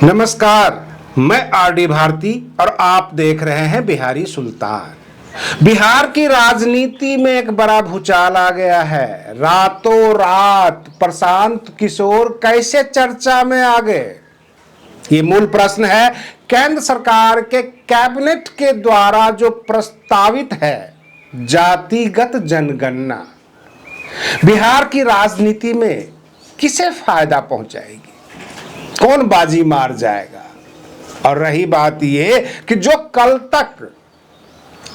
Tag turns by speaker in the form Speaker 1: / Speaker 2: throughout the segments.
Speaker 1: नमस्कार, मैं आरडी भारती और आप देख रहे हैं बिहारी सुल्तान। बिहार की राजनीति में एक बड़ा भूचाल आ गया है। रातों रात प्रशांत किशोर कैसे चर्चा में आ गए, ये मूल प्रश्न है। केंद्र सरकार के कैबिनेट के द्वारा जो प्रस्तावित है जातिगत जनगणना बिहार की राजनीति में किसे फायदा पहुंचाएगी, कौन बाजी मार जाएगा। और रही बात ये कि जो कल तक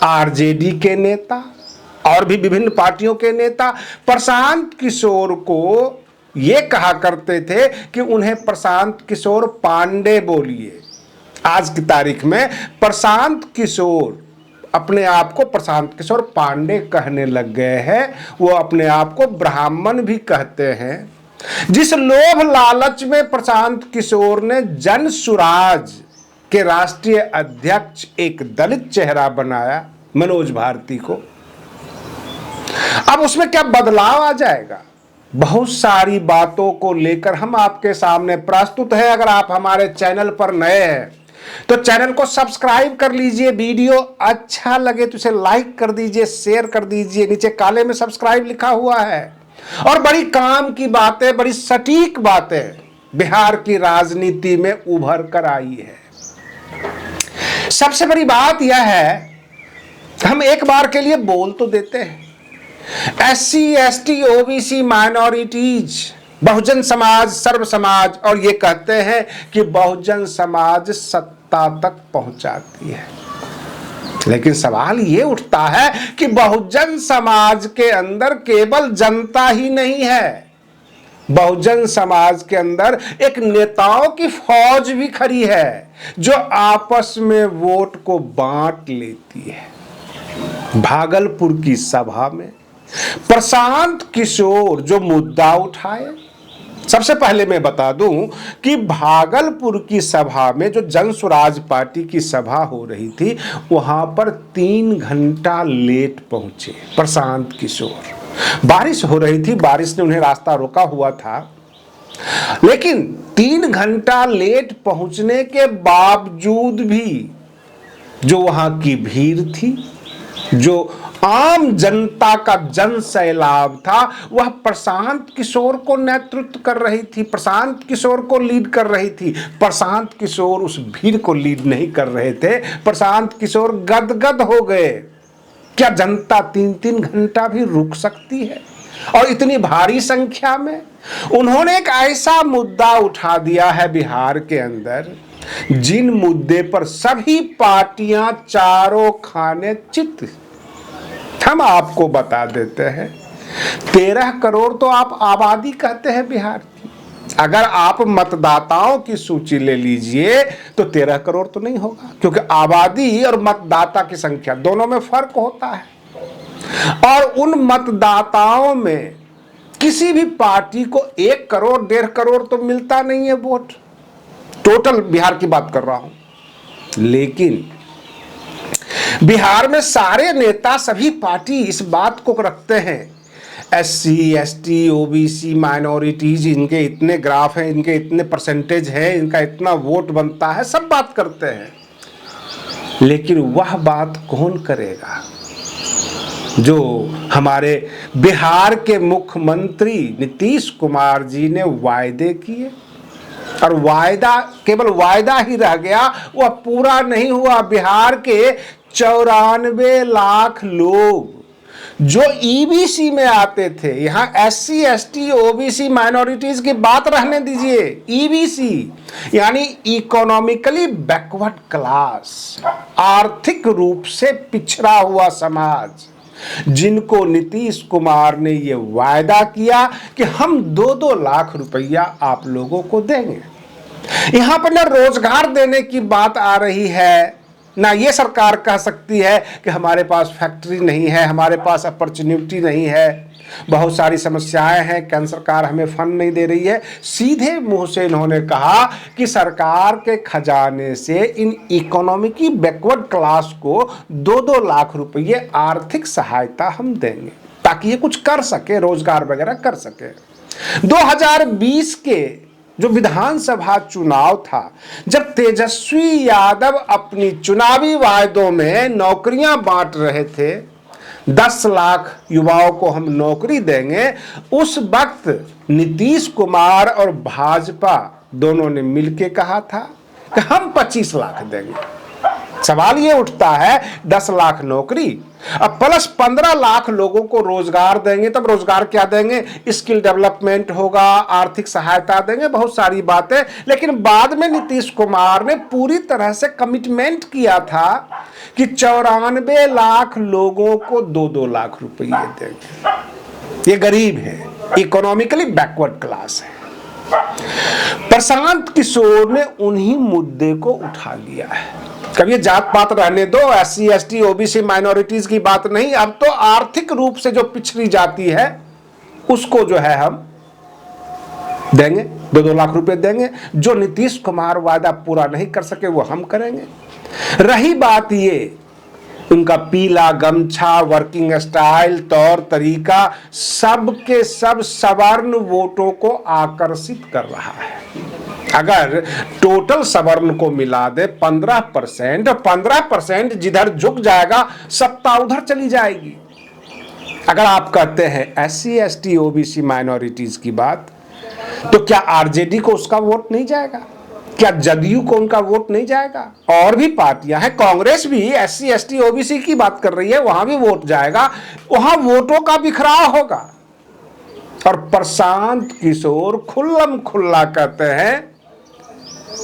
Speaker 1: आरजेडी के नेता और भी विभिन्न पार्टियों के नेता प्रशांत किशोर को ये कहा करते थे कि उन्हें प्रशांत किशोर पांडे बोलिए, आज की तारीख में प्रशांत किशोर अपने आप को प्रशांत किशोर पांडे कहने लग गए हैं। वो अपने आप को ब्राह्मण भी कहते हैं। जिस लोभ लालच में प्रशांत किशोर ने जन सुराज के राष्ट्रीय अध्यक्ष एक दलित चेहरा बनाया मनोज भारती को, अब उसमें क्या बदलाव आ जाएगा। बहुत सारी बातों को लेकर हम आपके सामने प्रस्तुत है। अगर आप हमारे चैनल पर नए हैं तो चैनल को सब्सक्राइब कर लीजिए, वीडियो अच्छा लगे तो इसे लाइक कर दीजिए, शेयर कर दीजिए। नीचे काले में सब्सक्राइब लिखा हुआ है। और बड़ी काम की बातें, बड़ी सटीक बातें बिहार की राजनीति में उभर कर आई है। सबसे बड़ी बात यह है, हम एक बार के लिए बोल तो देते हैं, SC ST OBC minorities, Bahujan Samaj, सर्व समाज, और ये कहते हैं कि बहुजन समाज सत्ता तक पहुंचाती है। लेकिन सवाल ये उठता है कि बहुजन समाज के अंदर केवल जनता ही नहीं है, बहुजन समाज के अंदर एक नेताओं की फौज भी खड़ी है जो आपस में वोट को बांट लेती है। भागलपुर की सभा में प्रशांत किशोर जो मुद्दा उठाए, सबसे पहले मैं बता दूं कि भागलपुर की सभा में जो जन स्वराज पार्टी की सभा हो रही थी, वहां पर 3 घंटा लेट पहुंचे प्रशांत किशोर। बारिश हो रही थी, बारिश ने उन्हें रास्ता रोका हुआ था, लेकिन 3 घंटा लेट पहुंचने के बावजूद भी जो वहां की भीड़ थी, जो आम जनता का जन सैलाब था, वह प्रशांत किशोर को नेतृत्व कर रही थी, प्रशांत किशोर को लीड कर रही थी। प्रशांत किशोर उस भीड़ को लीड नहीं कर रहे थे। प्रशांत किशोर गदगद हो गए। क्या जनता 3-3 घंटा भी रुक सकती है, और इतनी भारी संख्या में? उन्होंने एक ऐसा मुद्दा उठा दिया है बिहार के अंदर, जिन मुद्दे पर सभी पार्टियां चारों खाने चित। हम आपको बता देते हैं, 13 करोड़ तो आप आबादी कहते हैं बिहार की। अगर आप मतदाताओं की सूची ले लीजिए तो 13 करोड़ तो नहीं होगा, क्योंकि आबादी और मतदाता की संख्या दोनों में फर्क होता है। और उन मतदाताओं में किसी भी पार्टी को 1 करोड़ 1.5 करोड़ तो मिलता नहीं है वोट, टोटल बिहार की बात कर रहा हूं। लेकिन बिहार में सारे नेता, सभी पार्टी इस बात को रखते हैं, एससी एसटी ओबीसी माइनॉरिटीज, इनके इतने ग्राफ हैं, इनके इतने परसेंटेज है, इनका इतना वोट बनता है, सब बात करते हैं। लेकिन वह बात कौन करेगा जो हमारे बिहार के मुख्यमंत्री नीतीश कुमार जी ने वायदे किए, और वायदा केवल वायदा ही रह गया, वह पूरा नहीं हुआ। बिहार के 94 लाख लोग जो ईबीसी में आते थे, यहां एससी एसटी ओबीसी माइनॉरिटीज की बात रहने दीजिए, ईबीसी यानी इकोनॉमिकली बैकवर्ड क्लास, आर्थिक रूप से पिछड़ा हुआ समाज, जिनको नीतीश कुमार ने ये वायदा किया कि हम 2-2 लाख रुपया आप लोगों को देंगे। यहां पर ना रोजगार देने की बात आ रही है, ना ये सरकार कह सकती है कि हमारे पास फैक्ट्री नहीं है, हमारे पास अपॉर्चुनिटी नहीं है, बहुत सारी समस्याएं हैं, केंद्र सरकार हमें फंड नहीं दे रही है। सीधे मुंह से इन्होंने कहा कि सरकार के खजाने से इन इकोनॉमिकली बैकवर्ड क्लास को 2-2 लाख रुपये आर्थिक सहायता हम देंगे, ताकि ये कुछ कर सके, रोजगार वगैरह कर सके। 2020 के जो विधानसभा चुनाव था, जब तेजस्वी यादव अपनी चुनावी वायदों में नौकरियां बांट रहे थे, 10 लाख युवाओं को हम नौकरी देंगे, उस वक्त नीतीश कुमार और भाजपा दोनों ने मिलकर कहा था कि हम 25 लाख देंगे। सवाल ये उठता है 10 लाख नौकरी अब प्लस 15 लाख लोगों को रोजगार देंगे, तब रोजगार क्या देंगे? स्किल डेवलपमेंट होगा, आर्थिक सहायता देंगे, बहुत सारी बातें। लेकिन बाद में नीतीश कुमार ने पूरी तरह से कमिटमेंट किया था कि 94 लाख लोगों को 2-2 लाख रुपये देंगे। ये गरीब है, इकोनॉमिकली बैकवर्ड क्लास है। प्रशांत किशोर ने उन्हीं मुद्दे को उठा लिया है। कभी ये जात पात रहने दो, SC ST OBC माइनॉरिटीज की बात नहीं, अब तो आर्थिक रूप से जो पिछड़ी जाती है उसको जो है हम देंगे, 2-2 लाख रुपए देंगे। जो नीतीश कुमार वादा पूरा नहीं कर सके वो हम करेंगे। रही बात ये उनका पीला गमछा, वर्किंग स्टाइल, तौर तरीका, सब के सब सवर्ण वोटों को आकर्षित कर रहा है। अगर टोटल सवर्ण को मिला दे 15%, 15% जिधर झुक जाएगा सत्ता उधर चली जाएगी। अगर आप कहते हैं SC ST OBC माइनॉरिटीज की बात, तो क्या RJD को उसका वोट नहीं जाएगा? क्या जदयू को उनका वोट नहीं जाएगा? और भी पार्टियां हैं, कांग्रेस भी SC ST OBC की बात कर रही है, वहां भी वोट जाएगा, वहां वोटों का बिखराव होगा। और प्रशांत किशोर खुल्लम खुल्ला कहते हैं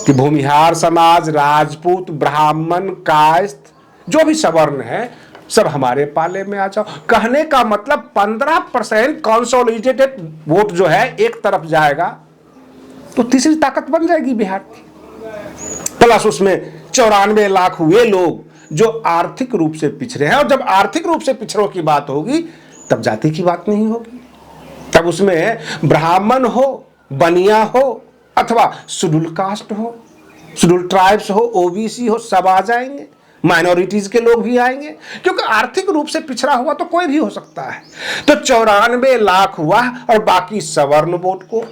Speaker 1: कि भूमिहार समाज, राजपूत, ब्राह्मण, कायस्थ, जो भी सवर्ण है, सब हमारे पाले में आ जाओ। कहने का मतलब 15% कंसोलिडेटेड वोट जो है एक तरफ जाएगा तो तीसरी ताकत बन जाएगी बिहार की। प्लस उसमें 94 लाख हुए लोग जो आर्थिक रूप से पिछड़े हैं, और जब आर्थिक रूप से पिछड़ों की बात होगी तब जाति की बात नहीं होगी, तब उसमें ब्राह्मण हो, बनिया हो, अथवा शेड्यूल कास्ट हो, शेड्यूल ट्राइब्स हो, OBC हो, सब आ जाएंगे। माइनॉरिटीज के लोग भी आएंगे, क्योंकि आर्थिक रूप से पिछड़ा हुआ तो कोई भी हो सकता है। तो 94 लाख हुआ और बाकी सवर्ण वोट को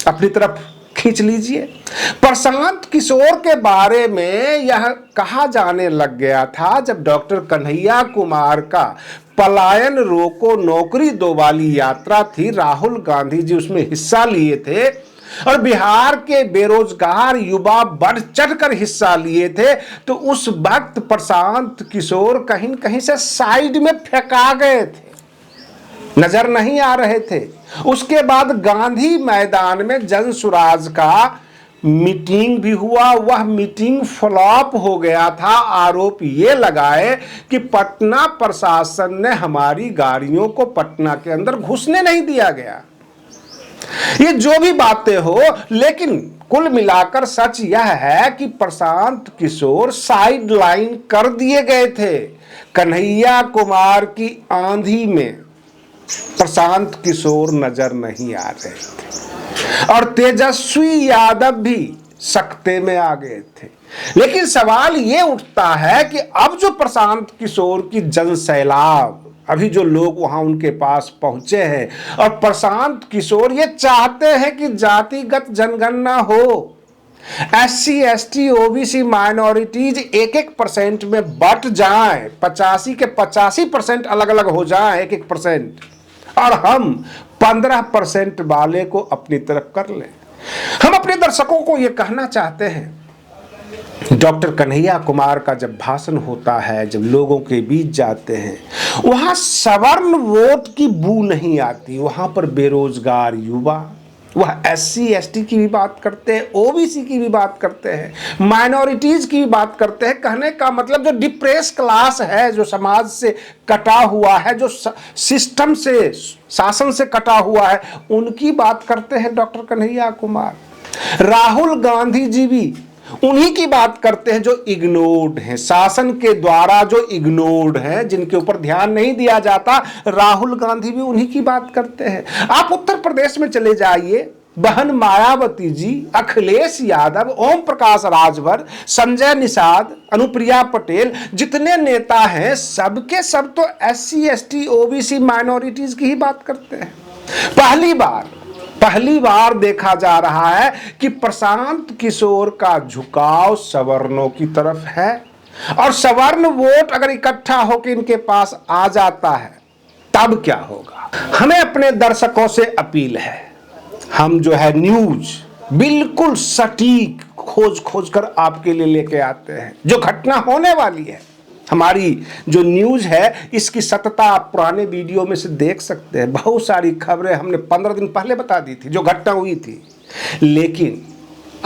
Speaker 1: अपनी तरफ खींच लीजिए। प्रशांत किशोर के बारे में यह कहा जाने लग गया था जब डॉक्टर कन्हैया कुमार का पलायन रोको नौकरी दो वाली यात्रा थी, राहुल गांधी जी उसमें हिस्सा लिए थे और बिहार के बेरोजगार युवा बढ़ चढ़कर हिस्सा लिए थे, तो उस वक्त प्रशांत किशोर कहीं न कहीं से साइड में फेंका गए थे, नजर नहीं आ रहे थे। उसके बाद गांधी मैदान में जन सुराज का मीटिंग भी हुआ, वह मीटिंग फ्लॉप हो गया था। आरोप ये लगाए कि पटना प्रशासन ने हमारी गाड़ियों को पटना के अंदर घुसने नहीं दिया गया। ये जो भी बातें हो, लेकिन कुल मिलाकर सच यह है कि प्रशांत किशोर साइड लाइन कर दिए गए थे। कन्हैया कुमार की आंधी में प्रशांत किशोर नजर नहीं आ रहे थे और तेजस्वी यादव भी सकते में आ गए थे। लेकिन सवाल ये उठता है कि अब जो प्रशांत किशोर की जनसैलाब, अभी जो लोग वहां उनके पास पहुंचे हैं, और प्रशांत किशोर ये चाहते हैं कि जातिगत जनगणना हो, SC ST OBC माइनॉरिटीज 1-1% में बट जाएं, 85 के 85% अलग अलग हो जाएं, 1-1%, और हम 15% वाले को अपनी तरफ कर लें। हम अपने दर्शकों को यह कहना चाहते हैं, डॉक्टर कन्हैया कुमार का जब भाषण होता है, जब लोगों के बीच जाते हैं, वहां सवर्ण वोट की बू नहीं आती। वहां पर बेरोजगार युवा, वह SC ST की भी बात करते हैं, OBC की भी बात करते हैं, माइनॉरिटीज की भी बात करते हैं। कहने का मतलब जो डिप्रेस क्लास है, जो समाज से कटा हुआ है, जो सिस्टम से, शासन से कटा हुआ है, उनकी बात करते हैं डॉक्टर कन्हैया कुमार। राहुल गांधी जी भी उन्हीं की बात करते हैं जो इग्नोर्ड हैं, शासन के द्वारा जो इग्नोर्ड हैं, जिनके ऊपर ध्यान नहीं दिया जाता। राहुल गांधी भी उन्हीं की बात करते हैं। आप उत्तर प्रदेश में चले जाइए, बहन मायावती जी, अखिलेश यादव, ओम प्रकाश राजभर, संजय निषाद, अनुप्रिया पटेल, जितने नेता हैं सबके सब तो SC ST OBC माइनॉरिटीज की ही बात करते हैं। पहली बार देखा जा रहा है कि प्रशांत किशोर का झुकाव सवर्णों की तरफ है और सवर्ण वोट अगर इकट्ठा होकर इनके पास आ जाता है तब क्या होगा। हमें अपने दर्शकों से अपील है, हम जो है न्यूज बिल्कुल सटीक खोज कर आपके लिए लेके आते हैं। जो घटना होने वाली है, हमारी जो न्यूज है इसकी सत्यता आप पुराने वीडियो में से देख सकते हैं। बहुत सारी खबरें हमने 15 दिन पहले बता दी थी जो घटना हुई थी, लेकिन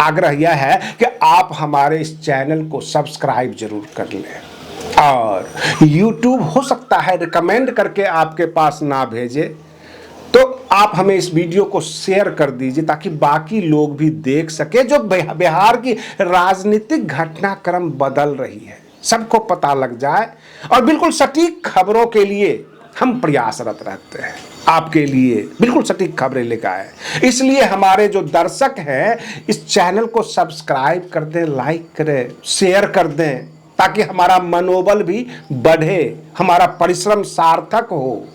Speaker 1: आग्रह यह है कि आप हमारे इस चैनल को सब्सक्राइब जरूर कर लें और YouTube हो सकता है रिकमेंड करके आपके पास ना भेजे तो आप हमें इस वीडियो को शेयर कर दीजिए ताकि बाकी लोग भी देख सके। जो बिहार की राजनीतिक घटनाक्रम बदल रही है सबको पता लग जाए और बिल्कुल सटीक खबरों के लिए हम प्रयासरत रहते हैं, आपके लिए बिल्कुल सटीक खबरें लेकर आए। इसलिए हमारे जो दर्शक हैं इस चैनल को सब्सक्राइब कर दें, लाइक करें, शेयर कर दें ताकि हमारा मनोबल भी बढ़े, हमारा परिश्रम सार्थक हो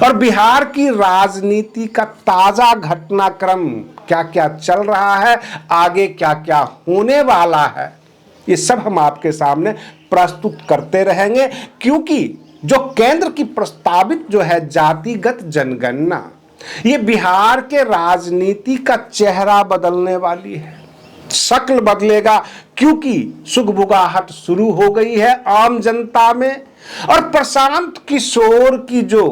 Speaker 1: और बिहार की राजनीति का ताजा घटनाक्रम क्या क्या चल रहा है, आगे क्या क्या होने वाला है, ये सब हम आपके सामने प्रस्तुत करते रहेंगे। क्योंकि जो केंद्र की प्रस्तावित जो है जातिगत जनगणना ये बिहार के राजनीति का चेहरा बदलने वाली है, शक्ल बदलेगा क्योंकि सुगबुगाहट शुरू हो गई है आम जनता में। और प्रशांत किशोर की जो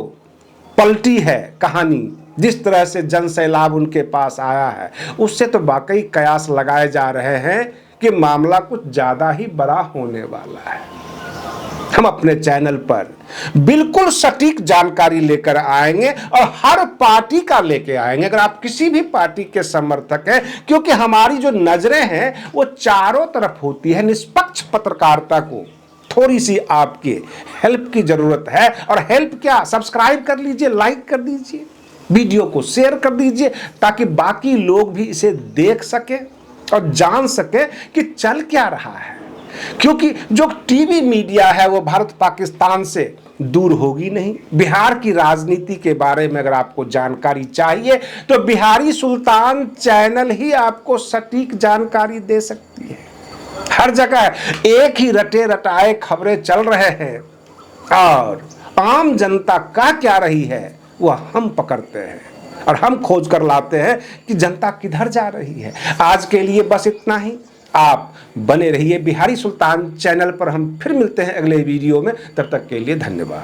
Speaker 1: पलटी है कहानी, जिस तरह से जन सैलाब उनके पास आया है उससे तो वाकई कयास लगाए जा रहे हैं कि मामला कुछ ज्यादा ही बड़ा होने वाला है। हम अपने चैनल पर बिल्कुल सटीक जानकारी लेकर आएंगे और हर पार्टी का लेके आएंगे अगर आप किसी भी पार्टी के समर्थक हैं, क्योंकि हमारी जो नजरें हैं वो चारों तरफ होती है। निष्पक्ष पत्रकारिता को थोड़ी सी आपकी हेल्प की जरूरत है और हेल्प क्या, सब्सक्राइब कर लीजिए, लाइक कर दीजिए, वीडियो को शेयर कर दीजिए ताकि बाकी लोग भी इसे देख सके और जान सके कि चल क्या रहा है। क्योंकि जो टीवी मीडिया है वो भारत पाकिस्तान से दूर होगी नहीं। बिहार की राजनीति के बारे में अगर आपको जानकारी चाहिए तो बिहारी सुल्तान चैनल ही आपको सटीक जानकारी दे सकती है। हर जगह एक ही रटे रटाए खबरें चल रहे हैं और आम जनता का क्या रही है वह हम पकड़ते हैं और हम खोज कर लाते हैं कि जनता किधर जा रही है। आज के लिए बस इतना ही। आप बने रहिए बिहारी सुल्तान चैनल पर। हम फिर मिलते हैं अगले वीडियो में, तब तक के लिए धन्यवाद।